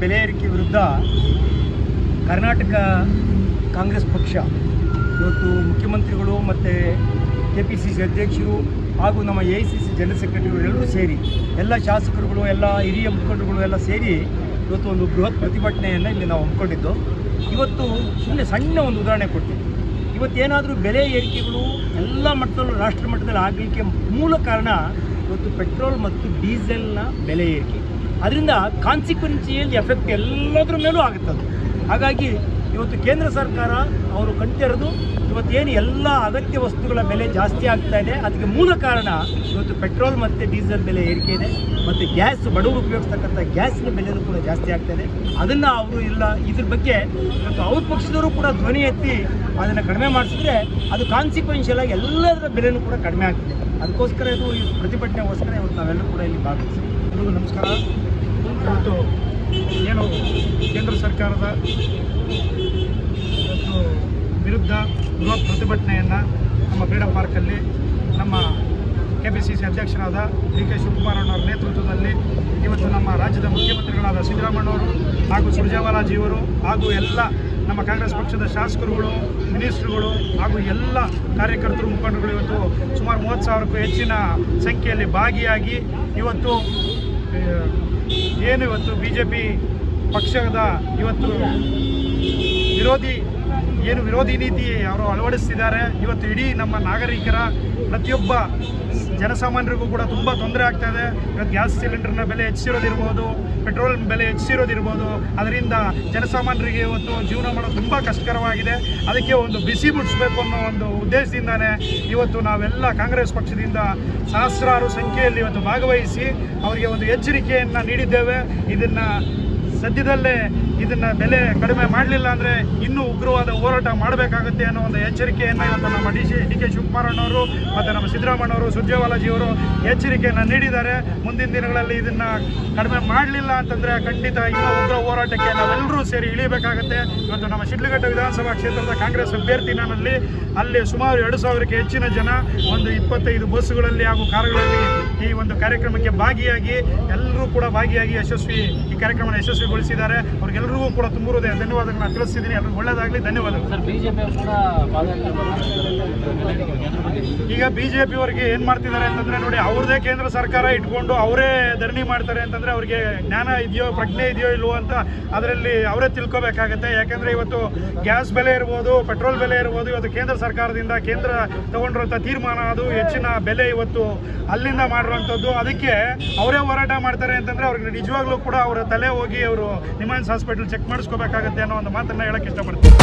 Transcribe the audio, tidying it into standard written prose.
ಬೆಲೆ ಏರಿಕೆ ವಿರುದ್ಧ ಕರ್ನಾಟಕ ಕಾಂಗ್ರೆಸ್ ಪಕ್ಷ ಇವತ್ತು ಮುಖ್ಯಮಂತ್ರಿಗಳು ಮತ್ತು ಕೆಪಿಸಿಸಿ ಅಧ್ಯಕ್ಷರು ಹಾಗೂ ನಮ್ಮ AICC ಜನರಲ್ ಸೆಕ್ರೆಟರಿಗಳು ಎಲ್ಲರೂ ಸೇರಿ ಎಲ್ಲ ಶಾಸಕರುಗಳು ಎಲ್ಲ ಹಿರಿಯ ಮುಖಂಡರುಗಳು ಎಲ್ಲ ಸೇರಿ ಇವತ್ತು ಒಂದು ಬೃಹತ್ ಪ್ರತಿಭಟನೆಯನ್ನು ಇಲ್ಲಿ ನಾವು ಹಮ್ಮಿಕೊಂಡಿದ್ದು. ಇವತ್ತು ಸುಮ್ಮನೆ ಸಣ್ಣ ಒಂದು ಉದಾಹರಣೆ ಕೊಡ್ತೀವಿ. ಇವತ್ತೇನಾದರೂ ಬೆಲೆ ಏರಿಕೆಗಳು ಎಲ್ಲ ಮಟ್ಟದಲ್ಲೂ ರಾಷ್ಟ್ರ ಮಟ್ಟದಲ್ಲಿ ಆಗಲಿಕ್ಕೆ ಮೂಲ ಕಾರಣ ಇವತ್ತು ಪೆಟ್ರೋಲ್ ಮತ್ತು ಡೀಸೆಲ್ನ ಬೆಲೆ ಏರಿಕೆ. ಅದರಿಂದ ಕಾನ್ಸಿಕ್ವೆನ್ಸಿಯಲ್ ಎಫೆಕ್ಟ್ ಎಲ್ಲದರ ಮೇಲೂ ಆಗುತ್ತದೆ. ಹಾಗಾಗಿ ಇವತ್ತು ಕೇಂದ್ರ ಸರ್ಕಾರ ಅವರು ಕಂಡಿರೋದು ಇವತ್ತೇನು ಎಲ್ಲ ಅಗತ್ಯ ವಸ್ತುಗಳ ಬೆಲೆ ಜಾಸ್ತಿ ಆಗ್ತಾ ಇದೆ, ಅದಕ್ಕೆ ಮೂಲ ಕಾರಣ ಇವತ್ತು ಪೆಟ್ರೋಲ್ ಮತ್ತು ಡೀಸೆಲ್ ಬೆಲೆ ಏರಿಕೆ ಇದೆ. ಮತ್ತು ಗ್ಯಾಸ್, ಬಡವರು ಉಪಯೋಗಿಸ್ತಕ್ಕಂಥ ಗ್ಯಾಸಿನ ಬೆಲೆನೂ ಕೂಡ ಜಾಸ್ತಿ ಆಗ್ತಾ ಇದೆ. ಅದನ್ನು ಅವರು ಇಲ್ಲ ಇದ್ರ ಬಗ್ಗೆ ಇವತ್ತು ಅವ್ರ ಪಕ್ಷದವರು ಕೂಡ ಧ್ವನಿ ಎತ್ತಿ ಅದನ್ನು ಕಡಿಮೆ ಮಾಡಿಸಿದ್ರೆ ಅದು ಕಾನ್ಸಿಕ್ವೆನ್ಷಿಯಲ್ ಆಗಿ ಎಲ್ಲದರ ಬೆಲೆನೂ ಕೂಡ ಕಡಿಮೆ ಆಗ್ತದೆ. ಅದಕ್ಕೋಸ್ಕರ ಇದು ಈ ಪ್ರತಿಭಟನೆಗೋಸ್ಕರ ಇವತ್ತು ನಾವೆಲ್ಲರೂ ಕೂಡ ಇಲ್ಲಿ ಭಾಗವಹಿಸ್ತೀವಿ. ಎಲ್ರಿಗೂ ನಮಸ್ಕಾರ. ಇವತ್ತು ಏನು ಕೇಂದ್ರ ಸರ್ಕಾರದ ಇವತ್ತು ವಿರುದ್ಧ ಬೃಹತ್ ಪ್ರತಿಭಟನೆಯನ್ನು ನಮ್ಮ ಫ್ರೀಡಮ್ ಪಾರ್ಕಲ್ಲಿ ನಮ್ಮ KPCC ಅಧ್ಯಕ್ಷರಾದ DK ಶಿವಕುಮಾರ್ ಅವರ ನೇತೃತ್ವದಲ್ಲಿ ಇವತ್ತು ನಮ್ಮ ರಾಜ್ಯದ ಮುಖ್ಯಮಂತ್ರಿಗಳಾದ ಸಿದ್ದರಾಮಯ್ಯವರು ಹಾಗೂ ಸುರ್ಜೇವಾಲಾಜಿಯವರು ಹಾಗೂ ಎಲ್ಲ ನಮ್ಮ ಕಾಂಗ್ರೆಸ್ ಪಕ್ಷದ ಶಾಸಕರುಗಳು, ಮಿನಿಸ್ಟ್ರುಗಳು ಹಾಗೂ ಎಲ್ಲ ಕಾರ್ಯಕರ್ತರು, ಮುಖಂಡರುಗಳು ಇವತ್ತು ಸುಮಾರು 30,000ಕ್ಕೂ ಹೆಚ್ಚಿನ ಸಂಖ್ಯೆಯಲ್ಲಿ ಭಾಗಿಯಾಗಿ ಇವತ್ತು ಏನು ಇವತ್ತು BJP ಪಕ್ಷದ ಇವತ್ತು ವಿರೋಧಿ ನೀತಿ ಅವರು ಅಳವಡಿಸ್ತಿದ್ದಾರೆ. ಇವತ್ತು ಇಡೀ ನಮ್ಮ ನಾಗರಿಕರ ಪ್ರತಿಯೊಬ್ಬ ಜನಸಾಮಾನ್ಯರಿಗೂ ಕೂಡ ತುಂಬ ತೊಂದರೆ ಆಗ್ತಾಯಿದೆ. ಇವತ್ತು ಗ್ಯಾಸ್ ಸಿಲಿಂಡರ್ನ ಬೆಲೆ ಹೆಚ್ಚಿರೋದಿರ್ಬೋದು, ಪೆಟ್ರೋಲ್ ಬೆಲೆ ಹೆಚ್ಚಿರೋದಿರ್ಬೋದು, ಅದರಿಂದ ಜನಸಾಮಾನ್ಯರಿಗೆ ಇವತ್ತು ಜೀವನ ಮಾಡೋದು ತುಂಬ ಕಷ್ಟಕರವಾಗಿದೆ. ಅದಕ್ಕೆ ಒಂದು ಬಿಸಿ ಮುಟ್ಟಿಸ್ಬೇಕು ಅನ್ನೋ ಒಂದು ಉದ್ದೇಶದಿಂದಾನೇ ಇವತ್ತು ನಾವೆಲ್ಲ ಕಾಂಗ್ರೆಸ್ ಪಕ್ಷದಿಂದ ಸಹಸ್ರಾರು ಸಂಖ್ಯೆಯಲ್ಲಿ ಇವತ್ತು ಭಾಗವಹಿಸಿ ಅವರಿಗೆ ಒಂದು ಎಚ್ಚರಿಕೆಯನ್ನು ನೀಡಿದ್ದೇವೆ. ಸದ್ಯದಲ್ಲೇ ಇದನ್ನು ಬೆಲೆ ಕಡಿಮೆ ಮಾಡಲಿಲ್ಲ ಅಂದರೆ ಇನ್ನೂ ಉಗ್ರವಾದ ಹೋರಾಟ ಮಾಡಬೇಕಾಗುತ್ತೆ ಅನ್ನೋ ಒಂದು ಎಚ್ಚರಿಕೆಯನ್ನು ಇವತ್ತು ನಮ್ಮ DK ಶಿವಕುಮಾರ್ ಅವರು ಮತ್ತು ನಮ್ಮ ಸಿದ್ದರಾಮಯ್ಯವರು, ಸುರ್ಜೇವಾಲಾಜಿಯವರು ಎಚ್ಚರಿಕೆಯನ್ನು ನೀಡಿದ್ದಾರೆ. ಮುಂದಿನ ದಿನಗಳಲ್ಲಿ ಇದನ್ನು ಕಡಿಮೆ ಮಾಡಲಿಲ್ಲ ಅಂತಂದರೆ ಖಂಡಿತ ಇನ್ನೂ ಉಗ್ರ ಹೋರಾಟಕ್ಕೆ ನಾವೆಲ್ಲರೂ ಸೇರಿ ಇಳಿಬೇಕಾಗುತ್ತೆ. ಇವತ್ತು ನಮ್ಮ ಶಿಡ್ಲಘಟ್ಟ ವಿಧಾನಸಭಾ ಕ್ಷೇತ್ರದ ಕಾಂಗ್ರೆಸ್ ಅಭ್ಯರ್ಥಿನಲ್ಲಿ ಅಲ್ಲಿ ಸುಮಾರು 2,000ಕ್ಕೆ ಹೆಚ್ಚಿನ ಜನ ಒಂದು 25 ಬಸ್ಸುಗಳಲ್ಲಿ ಹಾಗೂ ಕಾರುಗಳಲ್ಲಿ ಈ ಒಂದು ಕಾರ್ಯಕ್ರಮಕ್ಕೆ ಭಾಗಿಯಾಗಿ ಎಲ್ಲರೂ ಕೂಡ ಭಾಗಿಯಾಗಿ ಈ ಕಾರ್ಯಕ್ರಮವನ್ನು ಯಶಸ್ವಿಗೊಳಿಸಿದ್ದಾರೆ. ಅವ್ರಿಗೆಲ್ಲರಿಗೂ ಕೂಡ ತುಂಬ ಹೃದಯ ಧನ್ಯವಾದಗಳನ್ನ ತಿಳಿಸ್ತಿದ್ದೀನಿ. ಎಲ್ಲರಿಗೂ ಒಳ್ಳೆಯದಾಗಲಿ. ಧನ್ಯವಾದಗಳು. ಈಗ BJP ಅವರಿಗೆ ಏನು ಮಾಡ್ತಿದ್ದಾರೆ ಅಂತಂದರೆ ನೋಡಿ, ಅವ್ರದ್ದೇ ಕೇಂದ್ರ ಸರ್ಕಾರ ಇಟ್ಕೊಂಡು ಅವರೇ ಧರಣಿ ಮಾಡ್ತಾರೆ ಅಂತಂದರೆ ಅವ್ರಿಗೆ ಜ್ಞಾನ ಇದೆಯೋ, ಪ್ರಜ್ಞೆ ಇದೆಯೋ ಇಲ್ವೋ ಅಂತ ಅದರಲ್ಲಿ ಅವರೇ ತಿಳ್ಕೊಬೇಕಾಗತ್ತೆ. ಯಾಕೆಂದರೆ ಇವತ್ತು ಗ್ಯಾಸ್ ಬೆಲೆ ಇರ್ಬೋದು, ಪೆಟ್ರೋಲ್ ಬೆಲೆ ಇರ್ಬೋದು, ಇವತ್ತು ಕೇಂದ್ರ ಸರ್ಕಾರದಿಂದ ಕೇಂದ್ರ ತಗೊಂಡಿರುವಂಥ ತೀರ್ಮಾನ, ಅದು ಹೆಚ್ಚಿನ ಬೆಲೆ ಇವತ್ತು ಅಲ್ಲಿಂದ ಮಾಡಿರುವಂಥದ್ದು. ಅದಕ್ಕೆ ಅವರೇ ಹೋರಾಟ ಮಾಡ್ತಾರೆ ಅಂತಂದರೆ ಅವ್ರಿಗೆ ನಿಜವಾಗ್ಲೂ ಕೂಡ ಅವರ ತಲೆ ಹೋಗಿ ಅವರು ನಿಮ್ಹಾನ್ಸ್ ಹಾಸ್ಪಿಟಲ್ ಚೆಕ್ ಮಾಡಿಸ್ಕೋಬೇಕಾಗತ್ತೆ ಅನ್ನೋ ಒಂದು ಮಾತನ್ನು ಹೇಳಕ್ಕೆ ಇಷ್ಟಪಡ್ತೀನಿ.